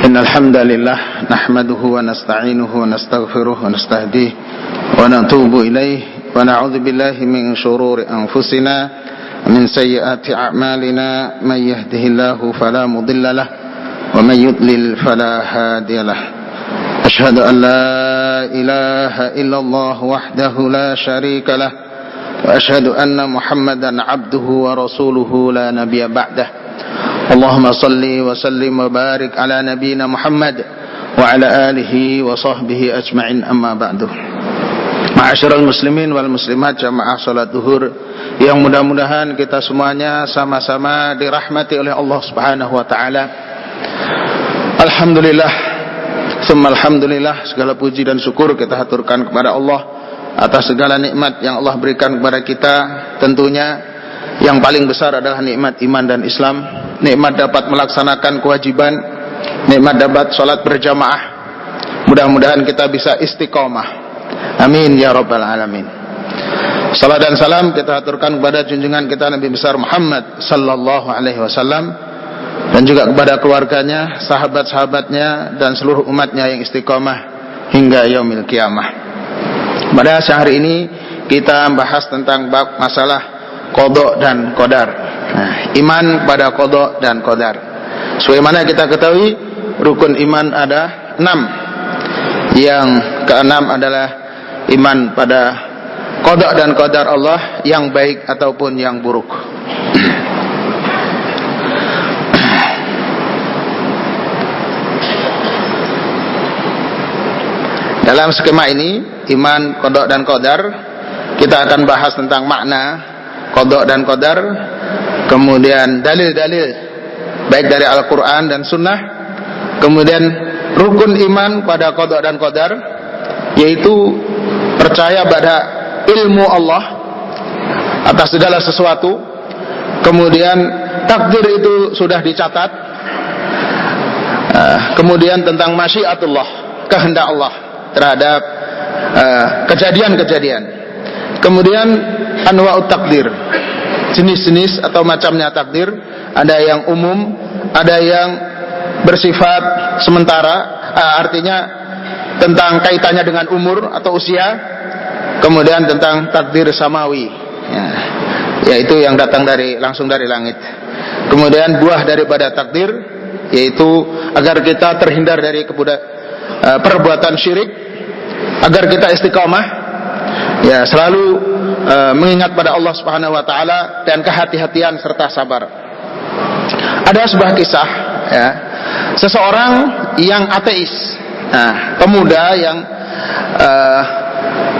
إن الحمد لله نحمده ونستعينه ونستغفره ونستهديه ونتوب إليه ونعوذ بالله من شرور أنفسنا ومن سيئات أعمالنا من يهده الله فلا مضل له ومن يضلل فلا هادي له أشهد أن لا إله إلا الله وحده لا شريك له وأشهد أن محمدا عبده ورسوله لا نبي بعده اللهم صل وسلم وبارك على نبينا محمد وعلى آله وصحبه أجمعين أما بعد. Ma'asyiral muslimin wal muslimat jamaah salat zuhur yang mudah-mudahan kita semuanya sama-sama dirahmati oleh Allah Subhanahu wa taala. Alhamdulillah, summa alhamdulillah, segala puji dan syukur kita haturkan kepada Allah atas segala nikmat yang Allah berikan kepada kita. Tentunya yang paling besar adalah nikmat iman dan Islam, nikmat dapat melaksanakan kewajiban, nikmat dapat sholat berjamaah. Mudah-mudahan kita bisa istiqomah, amin ya rabbal alamin. Salat dan salam kita aturkan kepada junjungan kita Nabi besar Muhammad sallallahu alaihi wasallam, dan juga kepada keluarganya, sahabat-sahabatnya, dan seluruh umatnya yang istiqomah hingga yaumil qiyamah. Pada siang hari ini kita membahas tentang bab masalah qada dan qadar. Iman pada qada dan qadar. Sebagaimana kita ketahui, rukun iman ada 6. Yang keenam adalah iman pada qada dan qadar Allah, yang baik ataupun yang buruk. Dalam skema ini, iman, qada dan qadar, kita akan bahas tentang makna qada dan qadar, kemudian dalil-dalil baik dari Al-Quran dan Sunnah, kemudian rukun iman pada qada dan qadar, yaitu percaya pada ilmu Allah atas segala sesuatu, kemudian takdir itu sudah dicatat, kemudian tentang masyiatullah, kehendak Allah terhadap kejadian-kejadian, kemudian anwa'ut takdir, jenis-jenis atau macamnya takdir, ada yang umum, ada yang bersifat sementara, artinya tentang kaitannya dengan umur atau usia, kemudian tentang takdir samawi, yaitu yang datang langsung dari langit, kemudian buah daripada takdir, yaitu agar kita terhindar dari perbuatan syirik, agar kita istiqamah, ya, selalu mengingat pada Allah Subhanahu wa taala, dan kehati-hatian serta sabar. Ada sebuah kisah, ya, seseorang yang ateis, pemuda yang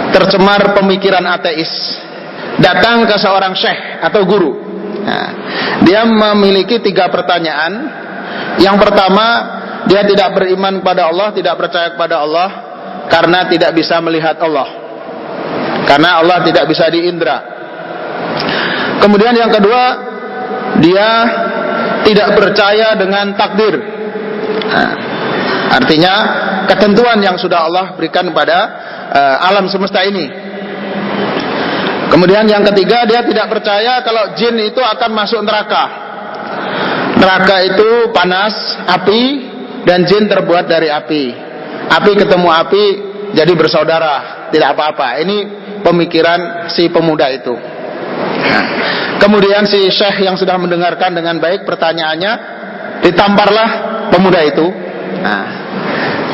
tercemar pemikiran ateis, datang ke seorang syekh atau guru. Dia memiliki 3 pertanyaan. Yang pertama, dia tidak beriman kepada Allah, tidak percaya kepada Allah karena tidak bisa melihat Allah, karena Allah tidak bisa diindra. Kemudian yang kedua, dia tidak percaya dengan takdir, artinya ketentuan yang sudah Allah berikan pada alam semesta ini. Kemudian yang ketiga, dia tidak percaya kalau jin itu akan masuk neraka. Neraka itu panas, api, dan jin terbuat dari api. Api ketemu api jadi bersaudara, tidak apa-apa. Ini pemikiran si pemuda itu. Kemudian si syekh yang sudah mendengarkan dengan baik pertanyaannya, ditamparlah pemuda itu,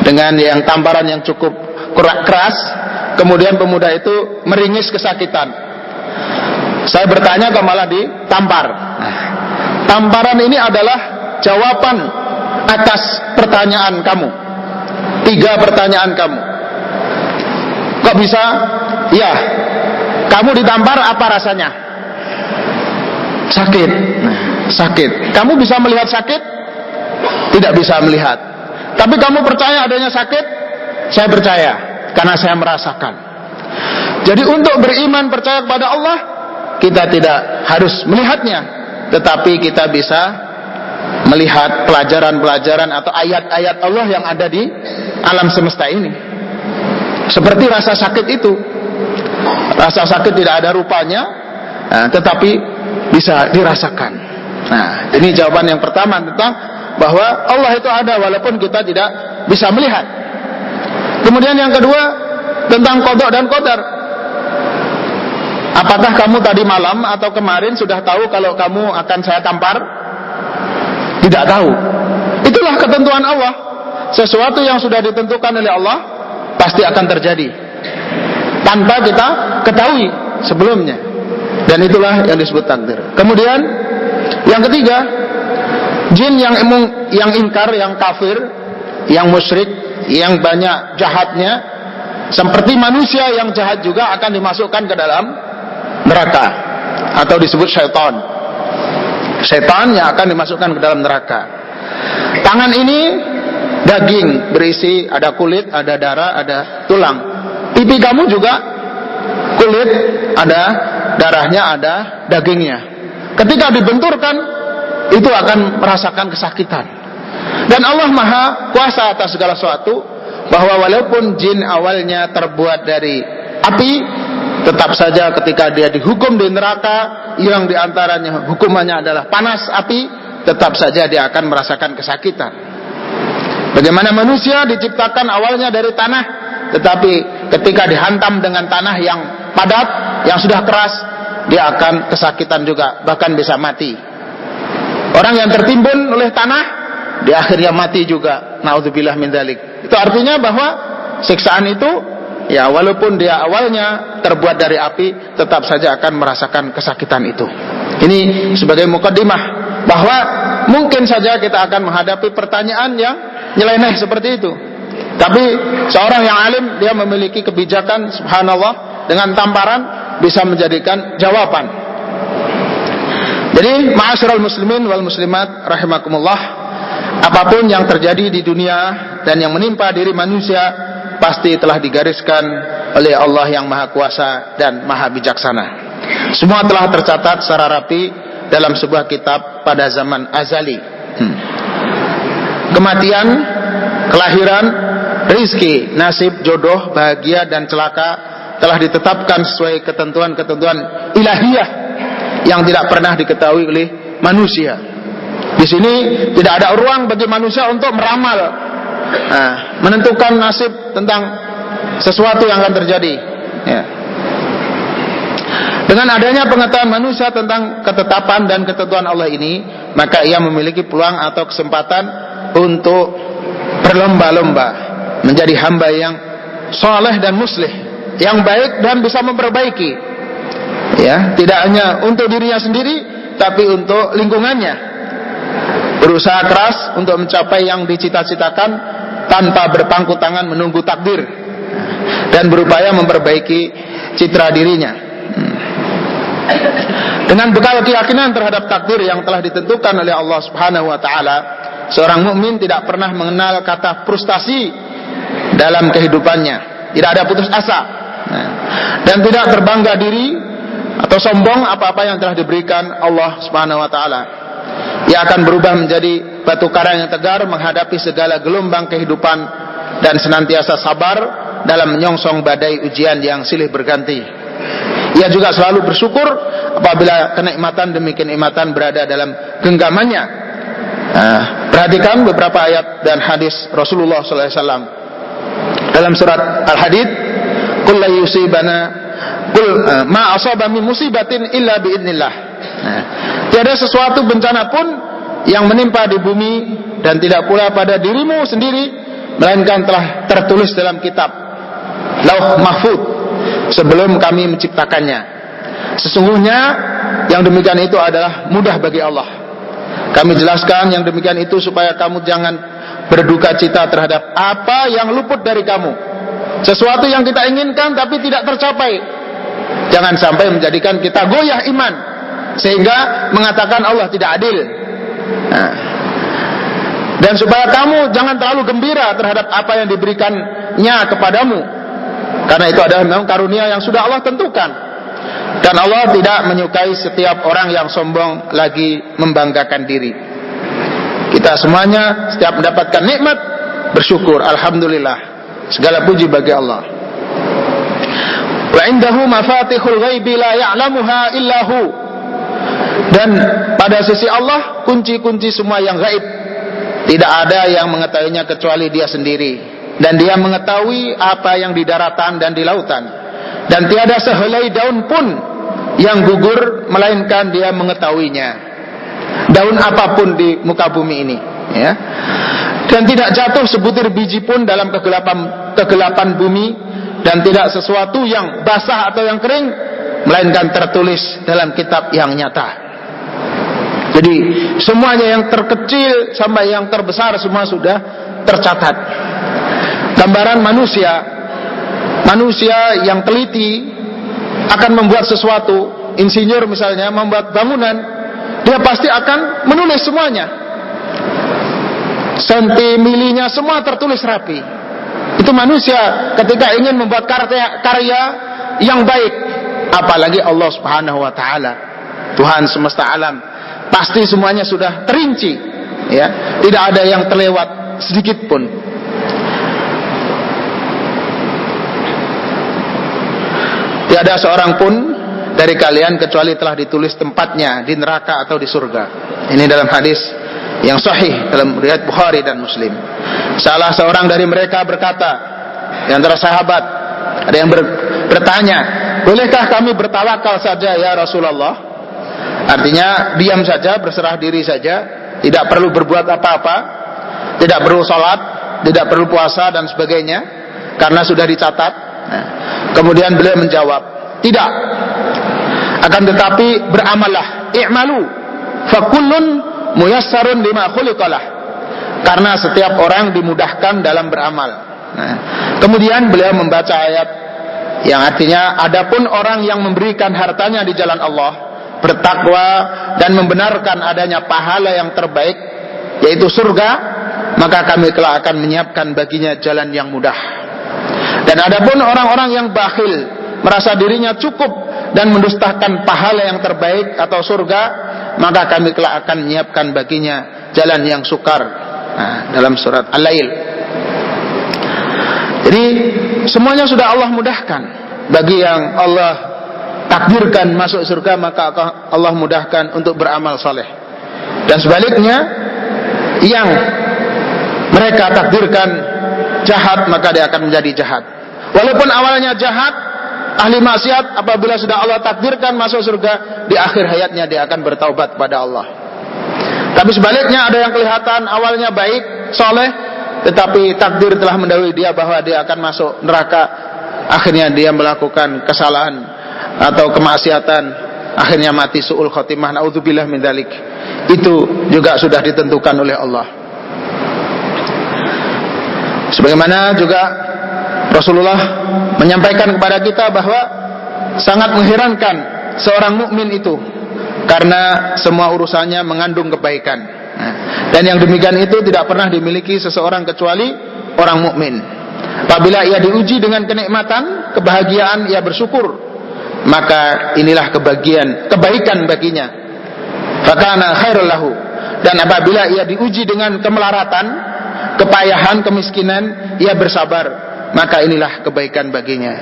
dengan yang tamparan yang cukup keras. Kemudian pemuda itu meringis kesakitan. Saya bertanya kok malah ditampar. Tamparan ini adalah jawaban atas pertanyaan kamu, 3 pertanyaan kamu. Kok bisa? Ya, kamu ditampar, apa rasanya? Sakit. Sakit. Kamu bisa melihat sakit? Tidak bisa melihat. Tapi kamu percaya adanya sakit? Saya percaya, karena saya merasakan. Jadi untuk beriman percaya kepada Allah, kita tidak harus melihatnya, tetapi kita bisa melihat pelajaran-pelajaran atau ayat-ayat Allah yang ada di alam semesta ini. Seperti rasa sakit itu. Rasa sakit tidak ada rupanya, tetapi bisa dirasakan. Nah, ini jawaban yang pertama tentang bahwa Allah itu ada walaupun kita tidak bisa melihat. Kemudian yang kedua tentang qada dan qadar. Apakah kamu tadi malam atau kemarin sudah tahu kalau kamu akan saya tampar? Tidak tahu. Itulah ketentuan Allah. Sesuatu yang sudah ditentukan oleh Allah pasti akan terjadi tanpa kita ketahui sebelumnya. Dan itulah yang disebut takdir. Kemudian yang ketiga, jin yang ingkar, yang kafir, yang musyrik, yang banyak jahatnya, seperti manusia yang jahat juga akan dimasukkan ke dalam neraka, atau disebut syaitan. Syaitan yang akan dimasukkan ke dalam neraka. Tangan ini daging, berisi ada kulit, ada darah, ada tulang. Pipi kamu juga kulit, ada darahnya, ada dagingnya. Ketika dibenturkan, itu akan merasakan kesakitan. Dan Allah Maha Kuasa atas segala sesuatu, bahwa walaupun jin awalnya terbuat dari api, tetap saja ketika dia dihukum di neraka yang diantaranya hukumannya adalah panas api, tetap saja dia akan merasakan kesakitan. Bagaimana manusia diciptakan awalnya dari tanah, tetapi ketika dihantam dengan tanah yang padat, yang sudah keras, dia akan kesakitan juga, bahkan bisa mati. Orang yang tertimbun oleh tanah, di akhirnya mati juga. Naudzubillah min dzalik. Itu artinya bahwa siksaan itu, ya walaupun dia awalnya terbuat dari api, tetap saja akan merasakan kesakitan itu. Ini sebagai mukaddimah bahwa mungkin saja kita akan menghadapi pertanyaan yang nyeleneh seperti itu. Tapi seorang yang alim, dia memiliki kebijakan, subhanallah, dengan tamparan bisa menjadikan jawaban. Jadi ma'asyiral muslimin wal muslimat rahimakumullah, apapun yang terjadi di dunia dan yang menimpa diri manusia pasti telah digariskan oleh Allah yang Maha Kuasa dan Maha Bijaksana. Semua telah tercatat secara rapi dalam sebuah kitab pada zaman azali. Kematian, kelahiran, rizki, nasib, jodoh, bahagia dan celaka telah ditetapkan sesuai ketentuan-ketentuan ilahiyah yang tidak pernah diketahui oleh manusia. Di sini tidak ada ruang bagi manusia untuk meramal, menentukan nasib tentang sesuatu yang akan terjadi. Ya. Dengan adanya pengetahuan manusia tentang ketetapan dan ketentuan Allah ini, maka ia memiliki peluang atau kesempatan untuk berlomba-lomba menjadi hamba yang saleh dan muslih, yang baik dan bisa memperbaiki. Ya, tidak hanya untuk dirinya sendiri, tapi untuk lingkungannya. Berusaha keras untuk mencapai yang dicita-citakan tanpa berpangku tangan menunggu takdir, dan berupaya memperbaiki citra dirinya. Dengan bekal keyakinan terhadap takdir yang telah ditentukan oleh Allah Subhanahu wa taala, seorang mukmin tidak pernah mengenal kata frustasi dalam kehidupannya. Tidak ada putus asa. Dan tidak terbangga diri atau sombong apa-apa yang telah diberikan Allah Subhanahu wa taala. Ia akan berubah menjadi batu karang yang tegar menghadapi segala gelombang kehidupan dan senantiasa sabar dalam menyongsong badai ujian yang silih berganti. Ia juga selalu bersyukur apabila kenikmatan demi kenikmatan berada dalam genggamannya. Perhatikan beberapa ayat dan hadis Rasulullah SAW dalam surat Al-Hadid, "Qul la yusibana ma asaba min musibatin illa biidznillah." Tiada sesuatu bencana pun yang menimpa di bumi dan tidak pula pada dirimu sendiri, melainkan telah tertulis dalam kitab Lauh Mahfuz sebelum kami menciptakannya. Sesungguhnya yang demikian itu adalah mudah bagi Allah. Kami jelaskan yang demikian itu supaya kamu jangan berduka cita terhadap apa yang luput dari kamu. Sesuatu yang kita inginkan tapi tidak tercapai, jangan sampai menjadikan kita goyah iman sehingga mengatakan Allah tidak adil. Dan supaya kamu jangan terlalu gembira terhadap apa yang diberikannya kepadamu, karena itu adalah memang karunia yang sudah Allah tentukan. Dan Allah tidak menyukai setiap orang yang sombong lagi membanggakan diri. Kita semuanya setiap mendapatkan nikmat bersyukur, alhamdulillah, segala puji bagi Allah. Wa indahu mafatihul ghaibi la ya'lamuha illahu. Dan pada sisi Allah kunci-kunci semua yang gaib Tidak ada yang mengetahuinya kecuali dia sendiri, dan dia mengetahui apa yang di daratan dan di lautan, dan tiada sehelai daun pun yang gugur melainkan dia mengetahuinya. Daun apapun di muka bumi ini, ya. Dan tidak jatuh sebutir biji pun dalam kegelapan bumi, dan tidak sesuatu yang basah atau yang kering melainkan tertulis dalam kitab yang nyata. Jadi semuanya, yang terkecil sampai yang terbesar, semua sudah tercatat. Gambaran manusia yang teliti akan membuat sesuatu. Insinyur misalnya membuat bangunan, dia pasti akan menulis semuanya, sentimilinya semua tertulis rapi. Itu manusia ketika ingin membuat karya yang baik, apalagi Allah Subhanahu wa taala, Tuhan semesta alam. Pasti semuanya sudah terinci, ya. Tidak ada yang terlewat sedikit pun. Tiada seorang pun dari kalian kecuali telah ditulis tempatnya di neraka atau di surga. Ini dalam hadis yang sahih dalam riwayat Bukhari dan Muslim. Salah seorang dari mereka berkata, di antara sahabat, ada yang bertanya, bolehkah kami bertawakal saja ya Rasulullah? Artinya diam saja, berserah diri saja, tidak perlu berbuat apa-apa, tidak perlu sholat, tidak perlu puasa dan sebagainya, karena sudah dicatat. Nah, kemudian beliau menjawab, tidak. Akan tetapi beramallah, i'malu, fakullun muyassarun lima khuliqalah. Karena setiap orang dimudahkan dalam beramal. Nah, kemudian beliau membaca ayat yang artinya, adapun orang yang memberikan hartanya di jalan Allah, bertakwa dan membenarkan adanya pahala yang terbaik, yaitu surga, maka kami telah akan menyiapkan baginya jalan yang mudah. Dan adapun orang-orang yang bakhil, merasa dirinya cukup dan mendustakan pahala yang terbaik atau surga, maka kami telah akan menyiapkan baginya jalan yang sukar. Nah, dalam surat Al-Lail. Jadi semuanya sudah Allah mudahkan. Bagi yang Allah takdirkan masuk surga, maka Allah mudahkan untuk beramal saleh. Dan sebaliknya, yang mereka takdirkan jahat, maka dia akan menjadi jahat. Walaupun awalnya jahat, ahli maksiat, apabila sudah Allah takdirkan masuk surga, di akhir hayatnya dia akan bertaubat kepada Allah. Tapi sebaliknya, ada yang kelihatan awalnya baik, saleh, tetapi takdir telah mendahului dia bahwa dia akan masuk neraka. Akhirnya dia melakukan kesalahan atau kemaksiatan, akhirnya mati su'ul khotimah, naudzubillah min dzalik. Itu juga sudah ditentukan oleh Allah. Sebagaimana juga Rasulullah menyampaikan kepada kita bahwa sangat mengherankan seorang mukmin itu, karena semua urusannya mengandung kebaikan. Dan yang demikian itu tidak pernah dimiliki seseorang kecuali orang mukmin. Apabila ia diuji dengan kenikmatan, kebahagiaan, ia bersyukur, maka inilah kebaikan baginya. Fakana khairul lahu. Dan apabila ia diuji dengan kemelaratan, kepayahan, kemiskinan, ia bersabar, maka inilah kebaikan baginya.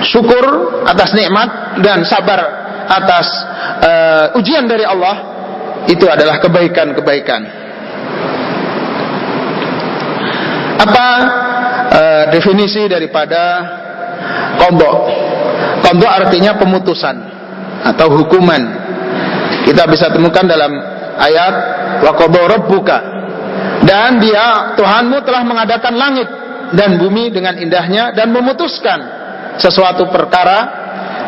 Syukur atas nikmat dan sabar atas ujian dari Allah, itu adalah kebaikan-kebaikan. Apa definisi daripada qadha? Qadha artinya pemutusan atau hukuman. Kita bisa temukan dalam ayat wa qadha rabbuka, dan dia Tuhanmu telah mengadakan langit dan bumi dengan indahnya dan memutuskan sesuatu perkara,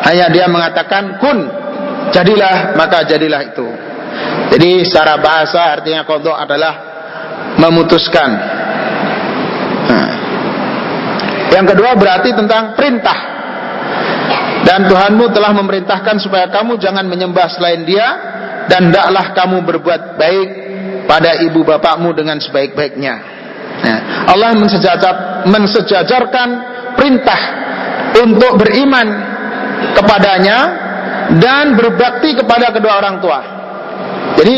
hanya dia mengatakan kun, jadilah, maka jadilah itu. Jadi secara bahasa artinya qadha adalah memutuskan. Yang kedua berarti tentang perintah. Dan Tuhanmu telah memerintahkan supaya kamu jangan menyembah selain dia, dan hendaklah kamu berbuat baik pada ibu bapakmu dengan sebaik-baiknya. Allah mensejajarkan perintah untuk beriman kepadanya dan berbakti kepada kedua orang tua. Jadi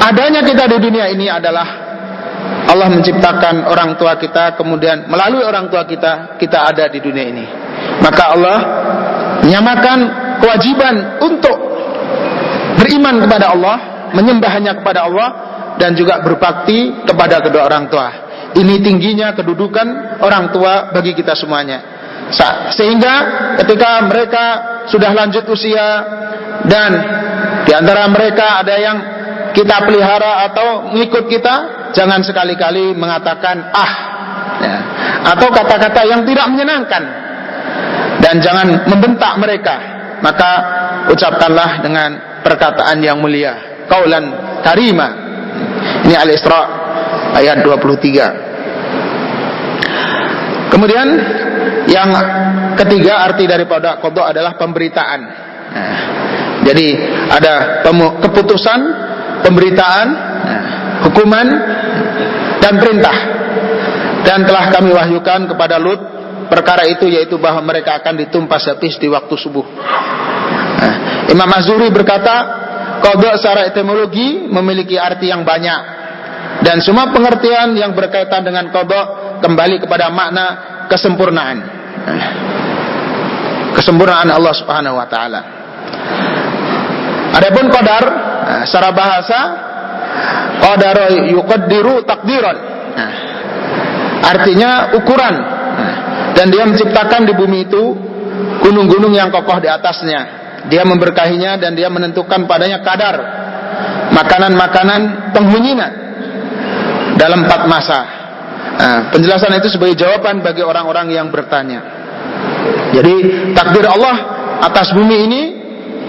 adanya kita di dunia ini adalah Allah menciptakan orang tua kita, kemudian melalui orang tua kita ada di dunia ini. Maka Allah menyamakan kewajiban untuk beriman kepada Allah, menyembah hanya kepada Allah, dan juga berbakti kepada kedua orang tua. Ini tingginya kedudukan orang tua bagi kita semuanya. Sehingga ketika mereka sudah lanjut usia dan di antara mereka ada yang kita pelihara atau mengikut kita, jangan sekali-kali mengatakan ya, atau kata-kata yang tidak menyenangkan, dan jangan membentak mereka. Maka ucapkanlah dengan perkataan yang mulia, qaulan karima. Ini Al-Isra ayat 23. Kemudian yang ketiga, arti daripada qada adalah pemberitaan. Jadi ada keputusan, pemberitaan, hukuman, dan perintah. Dan telah kami wahyukan kepada Lut perkara itu, yaitu bahwa mereka akan ditumpas habis di waktu subuh. Imam Az-Zuhri berkata, qada secara etimologi memiliki arti yang banyak, dan semua pengertian yang berkaitan dengan qada kembali kepada makna kesempurnaan. Kesempurnaan Allah Subhanahu wa taala. Adapun qadar secara bahasa, qadara yuqaddiru taqdiran. Artinya ukuran. Dan dia menciptakan di bumi itu gunung-gunung yang kokoh di atasnya. Dia memberkahinya dan dia menentukan padanya kadar makanan-makanan penghuninya dalam 4 masa. Penjelasan itu sebagai jawaban bagi orang-orang yang bertanya. Jadi takdir Allah atas bumi ini,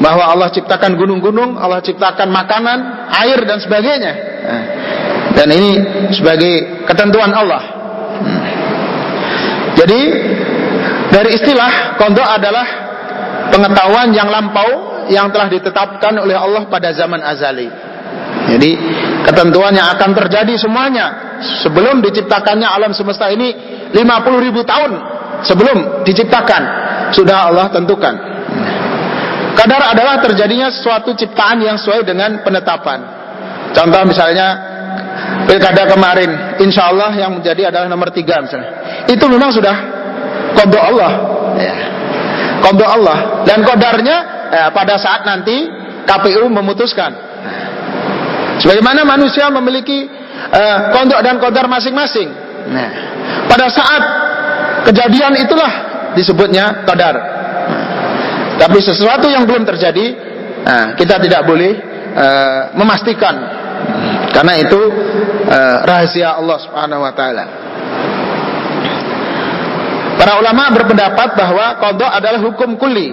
bahwa Allah ciptakan gunung-gunung, Allah ciptakan makanan, air dan sebagainya. Dan ini sebagai ketentuan Allah. Jadi dari istilah qada adalah pengetahuan yang lampau yang telah ditetapkan oleh Allah pada zaman azali. Jadi ketentuan yang akan terjadi semuanya sebelum diciptakannya alam semesta ini 50.000 tahun sebelum diciptakan sudah Allah tentukan. Qadar adalah terjadinya suatu ciptaan yang sesuai dengan penetapan. Contoh misalnya pilkada kemarin, insya Allah yang menjadi adalah nomor 3 misalnya. Itu memang sudah qada Allah, ya. Qada Allah, dan qadarnya pada saat nanti KPU memutuskan. Sebagaimana manusia memiliki qada dan qadar masing-masing. Nah, pada saat kejadian itulah disebutnya qadar. Tapi sesuatu yang belum terjadi, kita tidak boleh memastikan, karena itu rahasia Allah Subhanahu wa taala. Para ulama berpendapat bahwa qada adalah hukum kulli,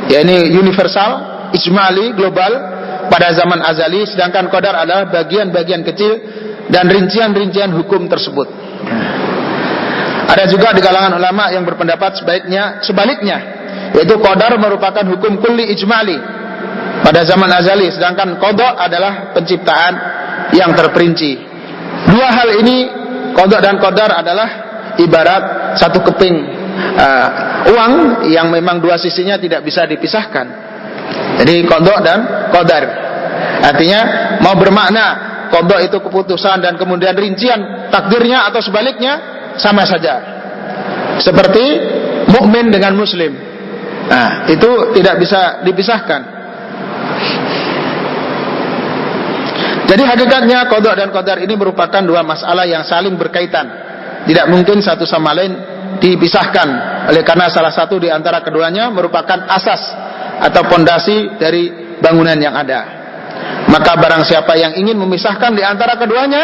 yakni universal, ijmali, global pada zaman azali, sedangkan qadar adalah bagian-bagian kecil dan rincian-rincian hukum tersebut. Ada juga di kalangan ulama yang berpendapat sebaliknya, yaitu qadar merupakan hukum kulli ijmali pada zaman azali, sedangkan qada adalah penciptaan yang terperinci. Dua hal ini, qada dan qadar, adalah ibarat satu keping uang yang memang dua sisinya tidak bisa dipisahkan. Jadi qada dan qadar artinya mau bermakna qada itu keputusan dan kemudian rincian takdirnya, atau sebaliknya sama saja. Seperti mukmin dengan muslim, itu tidak bisa dipisahkan. Jadi hakikatnya qada dan qadar ini merupakan dua masalah yang saling berkaitan. Tidak mungkin satu sama lain dipisahkan, oleh karena salah satu di antara keduanya merupakan asas atau pondasi dari bangunan yang ada. Maka barang siapa yang ingin memisahkan di antara keduanya,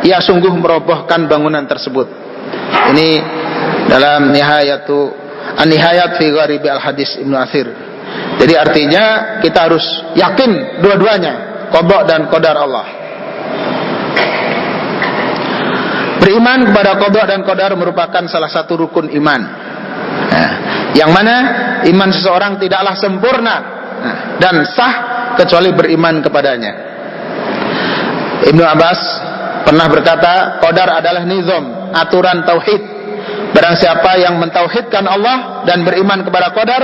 ia sungguh merobohkan bangunan tersebut. Ini dalam Nihayat fi Gharibi al-Hadis Ibnu Athir. Jadi artinya kita harus yakin dua-duanya, qada dan qadar Allah. Beriman kepada qada dan qadar merupakan salah satu rukun iman, yang mana iman seseorang tidaklah sempurna dan sah kecuali beriman kepadanya. Ibnu Abbas pernah berkata, qadar adalah nizam, aturan tauhid. Barang siapa yang mentauhidkan Allah dan beriman kepada qadar,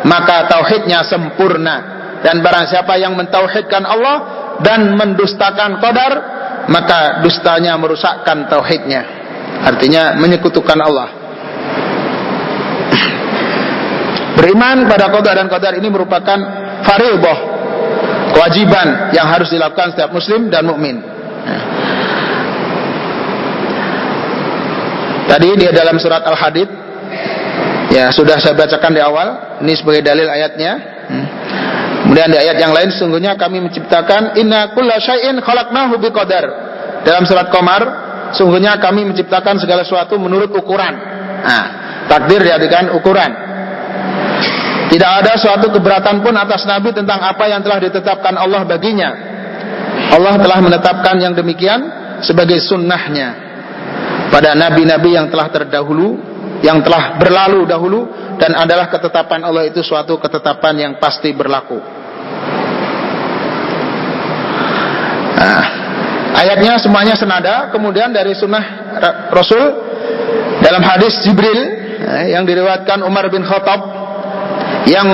maka tauhidnya sempurna. Dan barang siapa yang mentauhidkan Allah dan mendustakan qadar, maka dustanya merusakkan tauhidnya. Artinya menyekutukan Allah. Beriman pada qada dan qadar ini merupakan fardhu, kewajiban yang harus dilakukan setiap muslim dan mukmin. Tadi dia dalam surat Al-Hadid, ya sudah saya bacakan di awal, ini sebagai dalil ayatnya. Kemudian di ayat yang lain, sesungguhnya kami menciptakan inna kulla syai'in khalaqnahu biqadar. Dalam surat Qamar, sungguhnya kami menciptakan segala sesuatu menurut ukuran. Nah, takdir diartikan ukuran. Tidak ada suatu keberatan pun atas Nabi tentang apa yang telah ditetapkan Allah baginya. Allah telah menetapkan yang demikian sebagai sunnahnya pada nabi-nabi yang telah terdahulu, yang telah berlalu dahulu, dan adalah ketetapan Allah itu suatu ketetapan yang pasti berlaku. Nah, ayatnya semuanya senada. Kemudian dari sunnah Rasul dalam hadis Jibril yang diriwayatkan Umar bin Khattab, yang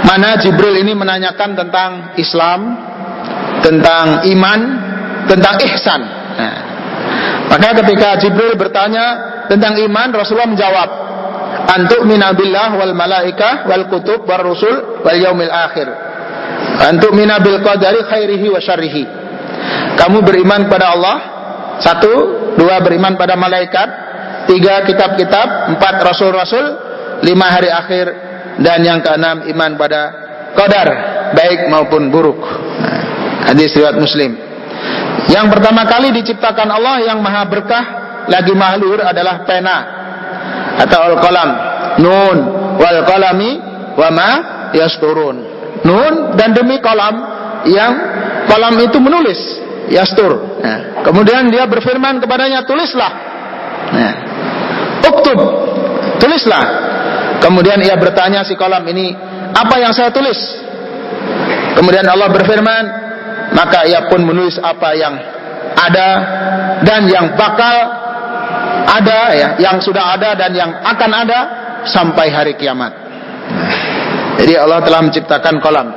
mana Jibril ini menanyakan tentang Islam, tentang iman, tentang ihsan. Nah, maka ketika Jibril bertanya tentang iman, Rasulullah menjawab, antu'mina billah wal malaikah wal kutub wal rusul wal yaumil akhir, antu'mina bil qadari khairihi wa syarrihi. Kamu beriman kepada Allah, 1, 2 beriman pada malaikat, 3 kitab-kitab, 4 rasul-rasul, 5 hari akhir, dan yang ke-6 iman pada qadar, baik maupun buruk. Hadis riwayat Muslim. Yang pertama kali diciptakan Allah yang maha berkah lagi maha luhur adalah pena atau al-qalam. Nun wal qalami wa ma yasturun. Nun dan demi qalam, yang qalam itu menulis, yastur. Nah, kemudian dia berfirman kepadanya, tulislah. Nah, uktub, tulislah. Kemudian ia bertanya si qalam ini, apa yang saya tulis? Kemudian Allah berfirman, maka ia pun menulis apa yang ada dan yang bakal ada, ya, yang sudah ada dan yang akan ada sampai hari kiamat. Jadi Allah telah menciptakan qalam.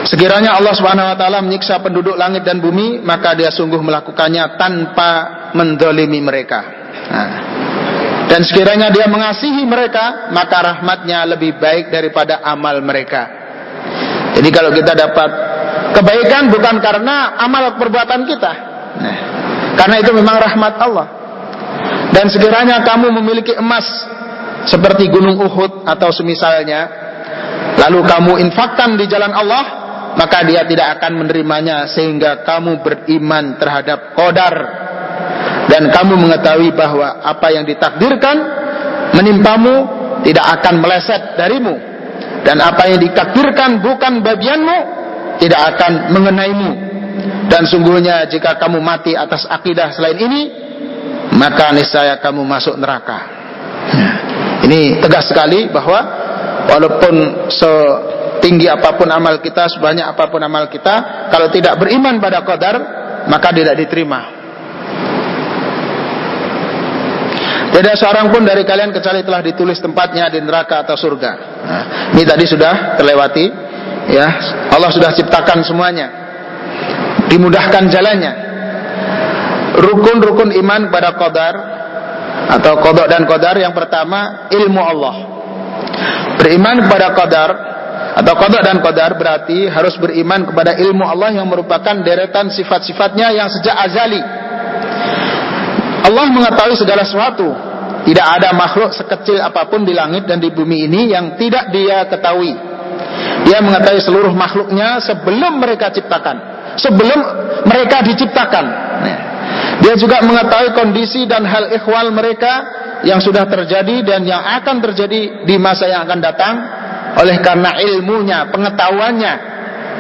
Sekiranya Allah Subhanahu wa taala menyiksa penduduk langit dan bumi, maka dia sungguh melakukannya tanpa mendolimi mereka. Nah, dan sekiranya dia mengasihi mereka, maka rahmatnya lebih baik daripada amal mereka. Jadi kalau kita dapat kebaikan bukan karena amal perbuatan kita, nah, karena itu memang rahmat Allah. Dan sekiranya kamu memiliki emas seperti gunung Uhud atau semisalnya, lalu kamu infakkan di jalan Allah, maka dia tidak akan menerimanya sehingga kamu beriman terhadap qadar dan kamu mengetahui bahwa apa yang ditakdirkan menimpamu tidak akan meleset darimu, dan apa yang ditakdirkan bukan bagianmu tidak akan mengenaimu. Dan sungguhnya jika kamu mati atas akidah selain ini, maka niscaya kamu masuk neraka. Ini tegas sekali bahwa walaupun setinggi apapun amal kita, sebanyak apapun amal kita, kalau tidak beriman pada qadar, maka tidak diterima. Tidak seorang pun dari kalian kecuali telah ditulis tempatnya di neraka atau surga. Nah, ini tadi sudah terlewati, ya. Allah sudah ciptakan semuanya, dimudahkan jalannya. Rukun-rukun iman pada qadar atau qada dan qadar, yang pertama ilmu Allah. Beriman kepada qadar atau qada dan qadar berarti harus beriman kepada ilmu Allah yang merupakan deretan sifat-sifatnya yang sejak azali. Allah mengetahui segala sesuatu. Tidak ada makhluk sekecil apapun di langit dan di bumi ini yang tidak dia ketahui. Dia mengetahui seluruh makhluknya sebelum mereka ciptakan, sebelum mereka diciptakan. Dia juga mengetahui kondisi dan hal ihwal mereka yang sudah terjadi dan yang akan terjadi di masa yang akan datang. Oleh karena ilmunya, pengetahuannya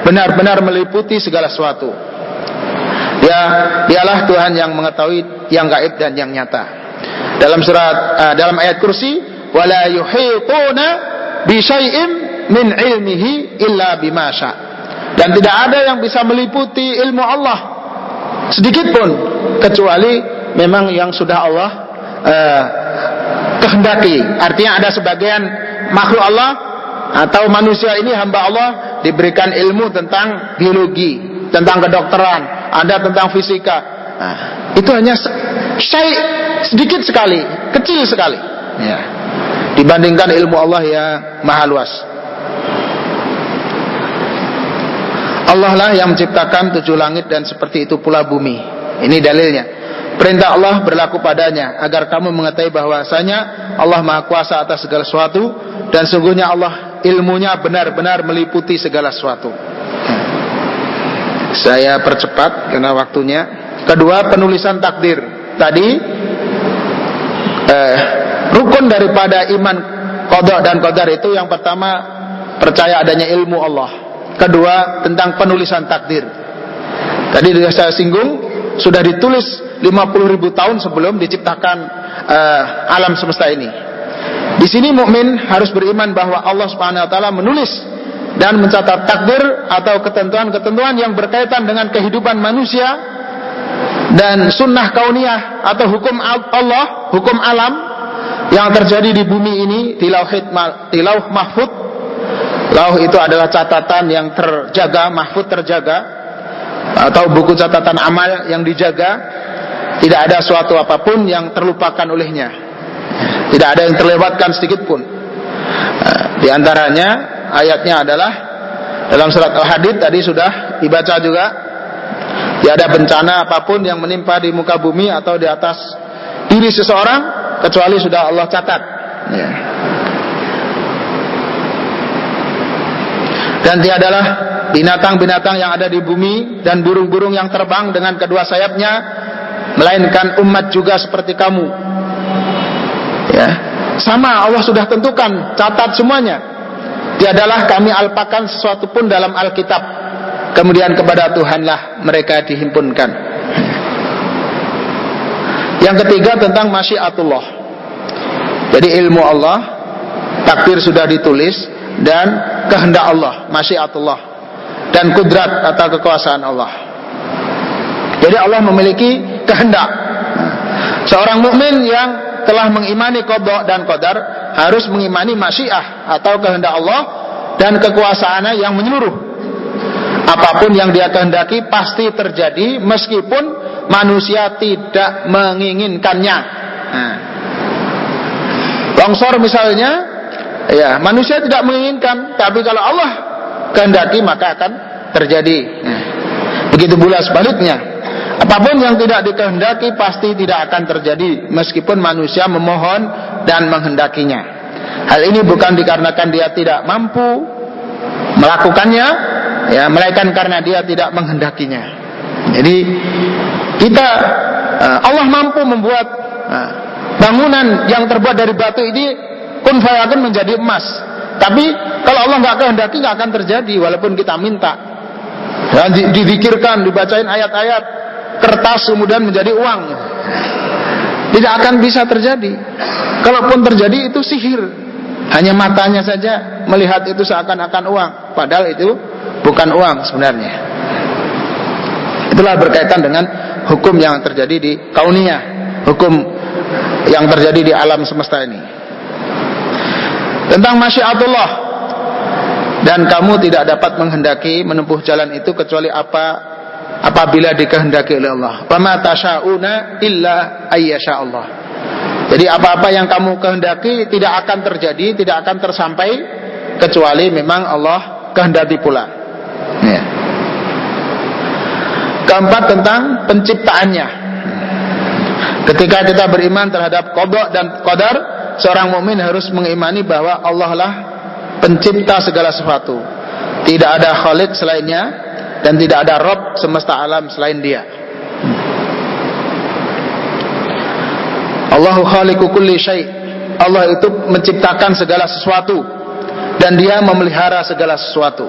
benar-benar meliputi segala sesuatu. Dialah Tuhan yang mengetahui yang gaib dan yang nyata. Dalam ayat kursi, wala yuhituna bi syai'in min ilmihi illa bima sya. Dan tidak ada yang bisa meliputi ilmu Allah sedikit pun kecuali memang yang sudah Allah kehendaki. Artinya ada sebagian makhluk Allah atau manusia ini, hamba Allah, diberikan ilmu tentang biologi, tentang kedokteran, ada tentang fisika. Nah, itu hanya sedikit sekali, kecil sekali, ya, dibandingkan ilmu Allah yang maha luas. Allah lah yang menciptakan 7 langit dan seperti itu pula bumi. Ini dalilnya. Perintah Allah berlaku padanya agar kamu mengetahui bahwasanya Allah Maha Kuasa atas segala sesuatu dan sungguhnya Allah ilmunya benar-benar meliputi segala sesuatu. Saya percepat karena waktunya. Kedua, penulisan takdir. Tadi rukun daripada iman qada dan qadar itu yang pertama percaya adanya ilmu Allah. Kedua, tentang penulisan takdir. Tadi sudah saya singgung, sudah ditulis 50.000 tahun sebelum diciptakan alam semesta ini. Di sini mukmin harus beriman bahwa Allah Subhanahu wa taala menulis dan mencatat takdir atau ketentuan-ketentuan yang berkaitan dengan kehidupan manusia dan sunnah kauniyah atau hukum Allah, hukum alam yang terjadi di bumi ini di lauh mahfud. Lauh itu adalah catatan yang terjaga, mahfud terjaga, atau buku catatan amal yang dijaga. Tidak ada suatu apapun yang terlupakan olehnya. Tidak ada yang terlewatkan sedikit pun. Di antaranya ayatnya adalah dalam surat Al-Hadid tadi sudah dibaca juga. Tidak ada bencana apapun yang menimpa di muka bumi atau di atas diri seseorang kecuali sudah Allah catat. Ya. Dan tiadalah binatang-binatang yang ada di bumi dan burung-burung yang terbang dengan kedua sayapnya melainkan umat juga seperti kamu. Ya, sama Allah sudah tentukan, catat semuanya. Tiadalah kami alpakan sesuatu pun dalam Alkitab. Kemudian kepada Tuhanlah mereka dihimpunkan. Yang ketiga tentang masyiatullah. Jadi ilmu Allah, takdir sudah ditulis dan kehendak Allah, masyiatullah dan kudrat atau kekuasaan Allah. Jadi Allah memiliki kehendak. Seorang mukmin yang telah mengimani qada dan qadar harus mengimani masyiah atau kehendak Allah dan kekuasaannya yang menyeluruh. Apapun yang dia kehendaki pasti terjadi meskipun manusia tidak menginginkannya. Longsor misalnya, ya manusia tidak menginginkan, tapi kalau Allah kehendaki maka akan terjadi. Begitu pula sebaliknya. Apapun yang tidak dikehendaki pasti tidak akan terjadi meskipun manusia memohon dan menghendakinya. Hal ini bukan dikarenakan dia tidak mampu melakukannya, ya, melainkan karena dia tidak menghendakinya. Jadi kita Allah mampu membuat bangunan yang terbuat dari batu ini kun fayakun menjadi emas. Tapi kalau Allah nggak kehendaki nggak akan terjadi walaupun kita minta. Dan dizikirkan, dibacain ayat-ayat, kertas kemudian menjadi uang, tidak akan bisa terjadi. Kalaupun terjadi itu sihir, hanya matanya saja melihat itu seakan-akan uang, padahal itu bukan uang sebenarnya. Itulah berkaitan dengan hukum yang terjadi di kauniyah, hukum yang terjadi di alam semesta ini. Tentang masyiatullah, dan kamu tidak dapat menghendaki menempuh jalan itu kecuali apabila dikehendaki oleh Allah. Wa ma tasyauna illa ayyasha Allah. Jadi apa-apa yang kamu kehendaki tidak akan terjadi, tidak akan tersampai kecuali memang Allah kehendaki pula. Ya. Keempat tentang penciptaannya. Ketika kita beriman terhadap qada dan qadar, seorang mukmin harus mengimani bahwa Allah lah pencipta segala sesuatu. Tidak ada khaliq selainnya dan tidak ada Rabb semesta alam selain dia. Allahu khaliqu kulli syai'. Allah itu menciptakan segala sesuatu dan dia memelihara segala sesuatu.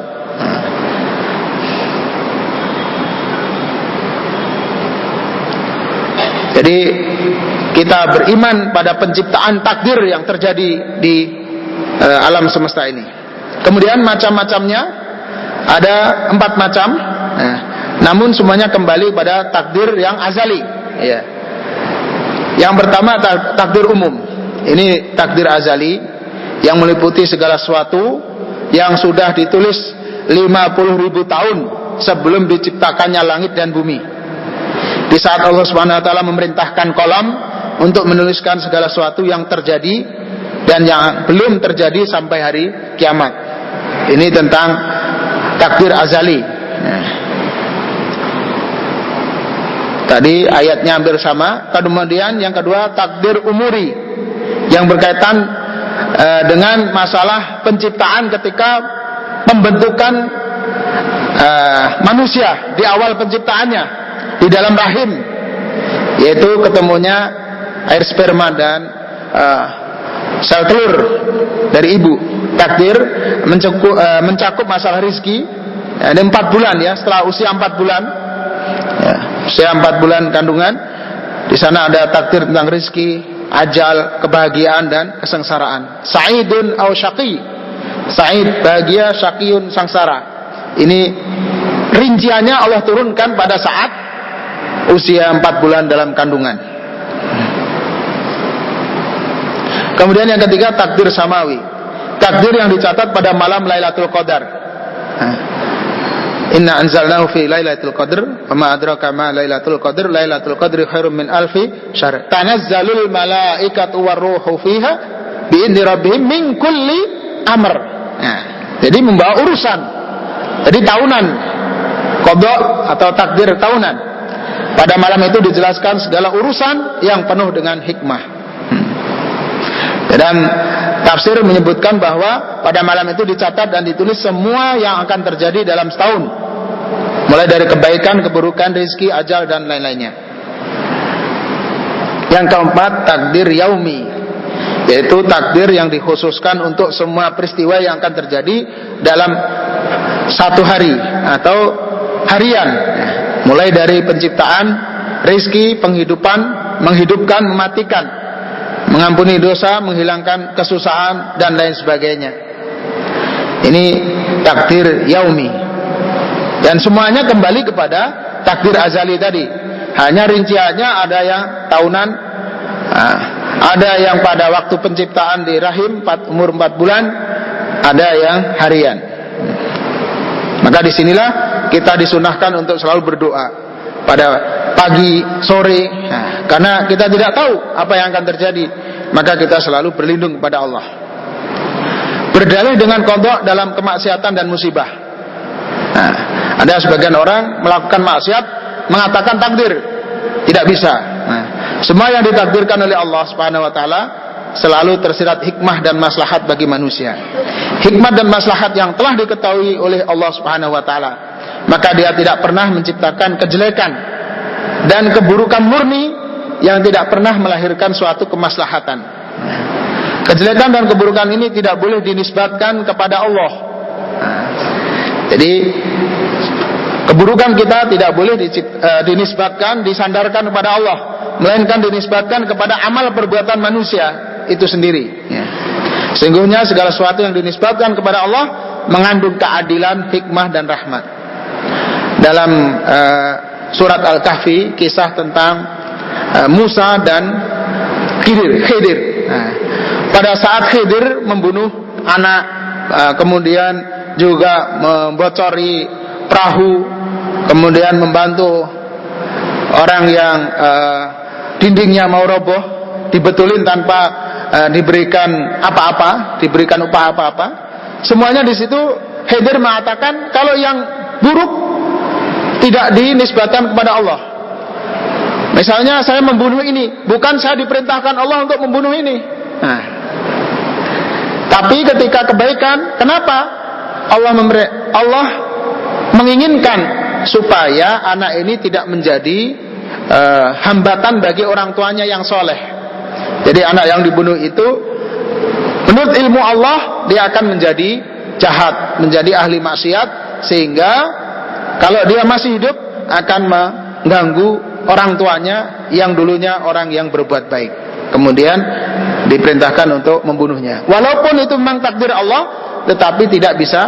Jadi kita beriman pada penciptaan takdir yang terjadi di alam semesta ini. Kemudian macam-macamnya ada 4 macam. Namun semuanya kembali pada takdir yang azali. Ya. Yang pertama takdir umum. Ini takdir azali yang meliputi segala sesuatu yang sudah ditulis 50.000 tahun sebelum diciptakannya langit dan bumi. Di saat Allah Subhanahu wa taala memerintahkan qalam untuk menuliskan segala sesuatu yang terjadi dan yang belum terjadi sampai hari kiamat. Ini tentang takdir azali. Tadi ayatnya hampir sama. Kemudian yang kedua takdir umuri, yang berkaitan dengan masalah penciptaan ketika pembentukan manusia di awal penciptaannya di dalam rahim, yaitu ketemunya air sperma dan sel telur dari ibu. Takdir mencakup masalah rizki. Ada 4 bulan ya, setelah usia 4 bulan ya, usia 4 bulan kandungan, di sana ada takdir tentang rizki, ajal, kebahagiaan dan kesengsaraan. Sa'idun aw syaqi. Sa'id bahagia, syaqiyun sangsara. Ini rinciannya Allah turunkan pada saat usia 4 bulan dalam kandungan. Kemudian yang ketiga takdir samawi, takdir yang dicatat pada malam Lailatul Qadar. Inna anzalnahu fi Lailatul Qadr, wa ma adraka ma Lailatul Qadr, Lailatul Qadri khairum min alfi syahr. Tanazzalul malaikatu warruhu fiha bi'idzni rabbihim min kulli amr. Nah, jadi membawa urusan. Jadi tahunan, qada atau takdir tahunan. Pada malam itu dijelaskan segala urusan yang penuh dengan hikmah. Dan tafsir menyebutkan bahwa pada malam itu dicatat dan ditulis semua yang akan terjadi dalam setahun, mulai dari kebaikan, keburukan, rezeki, ajal dan lain-lainnya. Yang keempat takdir yaumi, yaitu takdir yang dikhususkan untuk semua peristiwa yang akan terjadi dalam satu hari atau harian, mulai dari penciptaan, rezeki, penghidupan, menghidupkan, mematikan, mengampuni dosa, menghilangkan kesusahan dan lain sebagainya. Ini takdir yaumi. Dan semuanya kembali kepada takdir azali tadi. Hanya rinciannya ada yang tahunan, ada yang pada waktu penciptaan di rahim umur 4 bulan, ada yang harian. Maka disinilah kita disunahkan untuk selalu berdoa pada pagi, sore, karena kita tidak tahu apa yang akan terjadi. Maka kita selalu berlindung kepada Allah. Berdalih dengan qada dalam kemaksiatan dan musibah. Ada sebagian orang melakukan maksiat mengatakan takdir, tidak bisa. Semua yang ditakdirkan oleh Allah Subhanahu wa taala selalu tersirat hikmah dan maslahat bagi manusia. Hikmah dan maslahat yang telah diketahui oleh Allah Subhanahu wa taala. Maka dia tidak pernah menciptakan kejelekan dan keburukan murni yang tidak pernah melahirkan suatu kemaslahatan. Kejelekan dan keburukan ini tidak boleh dinisbatkan kepada Allah. Jadi keburukan kita tidak boleh dinisbatkan, disandarkan kepada Allah, melainkan dinisbatkan kepada amal perbuatan manusia itu sendiri. Sesungguhnya segala sesuatu yang dinisbatkan kepada Allah mengandung keadilan, hikmah dan rahmat. Dalam surat Al-Kahfi, kisah tentang Musa dan Khidir. Pada saat Khidir membunuh anak, kemudian juga membocori perahu, kemudian membantu orang yang dindingnya mau roboh, dibetulin tanpa diberikan apa-apa, diberikan upah apa-apa. Semuanya di situ Khidir mengatakan kalau yang buruk tidak dinisbatkan kepada Allah. Misalnya saya membunuh ini, bukan saya diperintahkan Allah untuk membunuh ini. Tapi ketika kebaikan, kenapa Allah menginginkan supaya anak ini tidak menjadi hambatan bagi orang tuanya yang soleh. Jadi anak yang dibunuh itu menurut ilmu Allah dia akan menjadi jahat, menjadi ahli maksiat, sehingga kalau dia masih hidup akan mengganggu orang tuanya yang dulunya orang yang berbuat baik. Kemudian diperintahkan untuk membunuhnya. Walaupun itu memang takdir Allah, tetapi tidak bisa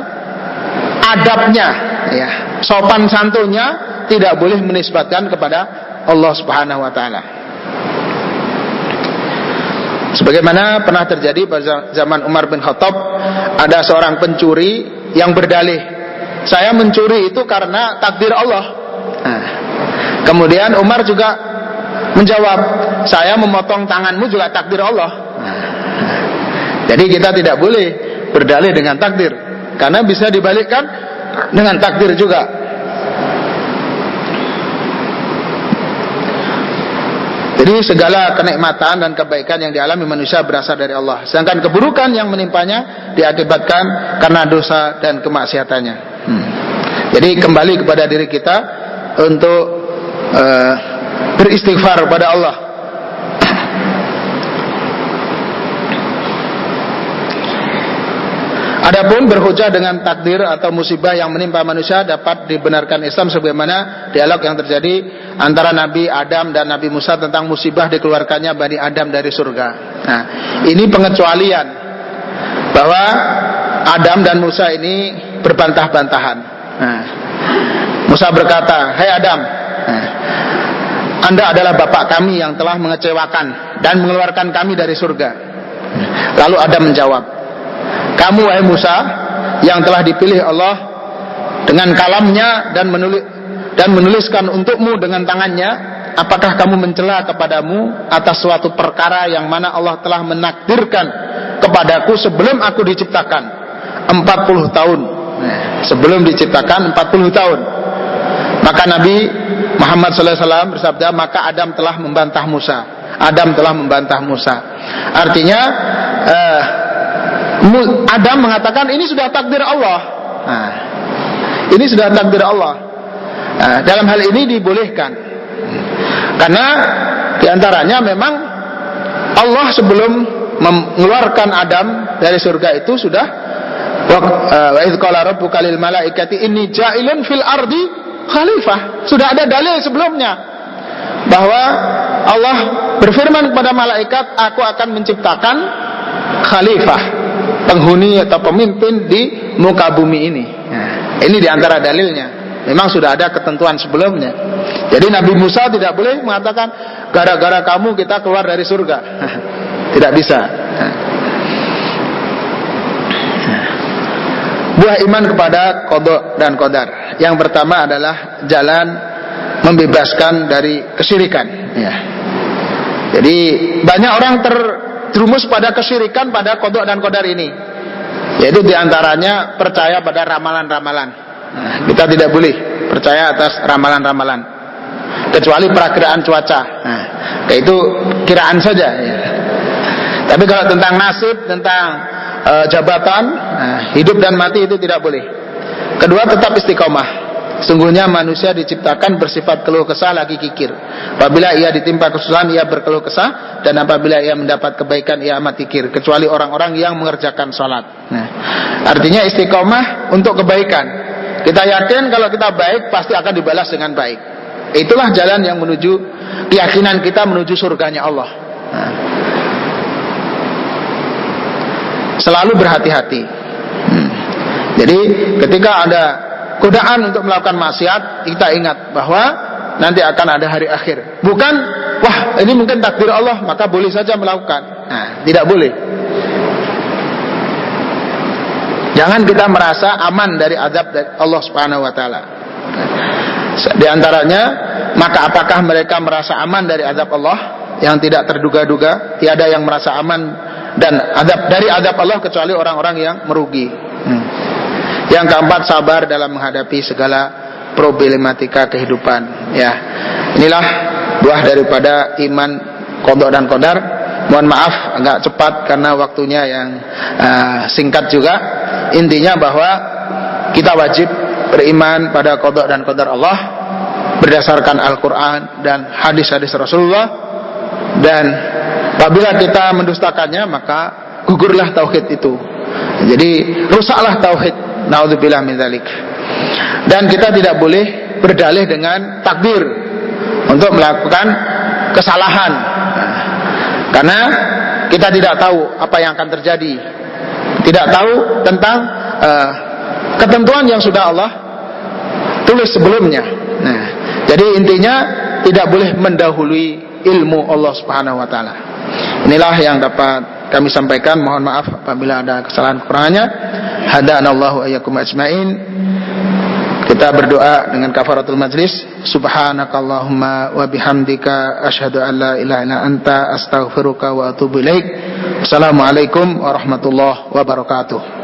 adabnya, ya, sopan santunnya tidak boleh menisbatkan kepada Allah Subhanahu wa taala. Sebagaimana pernah terjadi pada zaman Umar bin Khattab, ada seorang pencuri yang berdalih, saya mencuri itu karena takdir Allah. Kemudian Umar juga menjawab, saya memotong tanganmu juga takdir Allah. Jadi kita tidak boleh berdalih dengan takdir, karena bisa dibalikkan dengan takdir juga. Jadi segala kenikmatan dan kebaikan yang dialami manusia berasal dari Allah. Sedangkan keburukan yang menimpanya diakibatkan karena dosa dan kemaksiatannya. Jadi kembali kepada diri kita untuk beristighfar kepada Allah. Adapun berhujah dengan takdir atau musibah yang menimpa manusia dapat dibenarkan Islam sebagaimana dialog yang terjadi antara Nabi Adam dan Nabi Musa tentang musibah dikeluarkannya Bani Adam dari surga. Nah, ini pengecualian bahwa Adam dan Musa ini berbantah-bantahan. Nah, Musa berkata, "Hai Adam, Anda adalah bapak kami yang telah mengecewakan dan mengeluarkan kami dari surga." Lalu Adam menjawab, "Kamu wahai Musa yang telah dipilih Allah dengan kalamnya dan menuliskan untukmu dengan tangannya, apakah kamu mencela kepadamu atas suatu perkara yang mana Allah telah menakdirkan kepadaku sebelum aku diciptakan 40 tahun." Sebelum diciptakan 40 tahun. Maka Nabi Muhammad SAW bersabda, maka Adam telah membantah Musa. Adam telah membantah Musa. Artinya Adam mengatakan ini sudah takdir Allah. Nah, ini sudah takdir Allah. Nah, dalam hal ini dibolehkan. Karena diantaranya memang Allah sebelum mengeluarkan Adam dari surga itu sudah wa idz qala rabbuka lil malaikati inni ja'ilun fil ardi khalifah. Sudah ada dalil sebelumnya bahwa Allah berfirman kepada malaikat, aku akan menciptakan khalifah, penghuni atau pemimpin di muka bumi ini. Nah, ini diantara dalilnya. Memang sudah ada ketentuan sebelumnya. Jadi Nabi Musa tidak boleh mengatakan gara-gara kamu kita keluar dari surga. Tidak bisa. Buah iman kepada qada dan qadar. Yang pertama adalah jalan membebaskan dari kesyirikan. Ya. Jadi banyak orang terjerumus pada kesyirikan pada qada dan qadar ini. Yaitu diantaranya percaya pada ramalan-ramalan. Nah, kita tidak boleh percaya atas ramalan-ramalan, kecuali perakiraan cuaca. Nah, itu kiraan saja. Ya. Tapi kalau tentang nasib, tentang jabatan, hidup dan mati itu tidak boleh. Kedua, tetap istiqomah. Sungguhnya manusia diciptakan bersifat keluh kesah lagi kikir. Apabila ia ditimpa kesusahan ia berkeluh kesah, dan apabila ia mendapat kebaikan ia amat kikir, kecuali orang-orang yang mengerjakan sholat. Nah, artinya istiqomah untuk kebaikan. Kita yakin kalau kita baik pasti akan dibalas dengan baik. Itulah jalan yang menuju keyakinan kita menuju surganya Allah. Nah, selalu berhati-hati. Jadi ketika ada godaan untuk melakukan maksiat, kita ingat bahwa nanti akan ada hari akhir. Bukan, wah ini mungkin takdir Allah maka boleh saja melakukan. Nah, tidak boleh. Jangan kita merasa aman dari azab dari Allah Subhanahu wa taala. Di antaranya, maka apakah mereka merasa aman dari azab Allah yang tidak terduga-duga? Tiada yang merasa aman dan dari azab Allah kecuali orang-orang yang merugi. Yang keempat, sabar dalam menghadapi segala problematika kehidupan. Ya, inilah buah daripada iman qada dan qadar. Mohon maaf agak cepat karena waktunya yang singkat juga. Intinya bahwa kita wajib beriman pada qada dan qadar Allah berdasarkan Al-Quran dan hadis-hadis Rasulullah. Dan apabila kita mendustakannya maka gugurlah tauhid itu. Jadi rusaklah tauhid. Naudzubillah min dzalik. Dan kita tidak boleh berdalih dengan takdir untuk melakukan kesalahan. Karena kita tidak tahu apa yang akan terjadi. Tidak tahu tentang ketentuan yang sudah Allah tulis sebelumnya. Nah, jadi intinya tidak boleh mendahului ilmu Allah Subhanahu wa taala. Inilah yang dapat kami sampaikan. Mohon maaf apabila ada kesalahan kekurangannya. Hadanallahu ayyakum ajmain. Kita berdoa dengan kafaratul majlis. Subhanakallahumma wa bihamdika asyhadu an la ilaha illa anta astaghfiruka wa atubu ilaik. Assalamualaikum warahmatullahi wabarakatuh.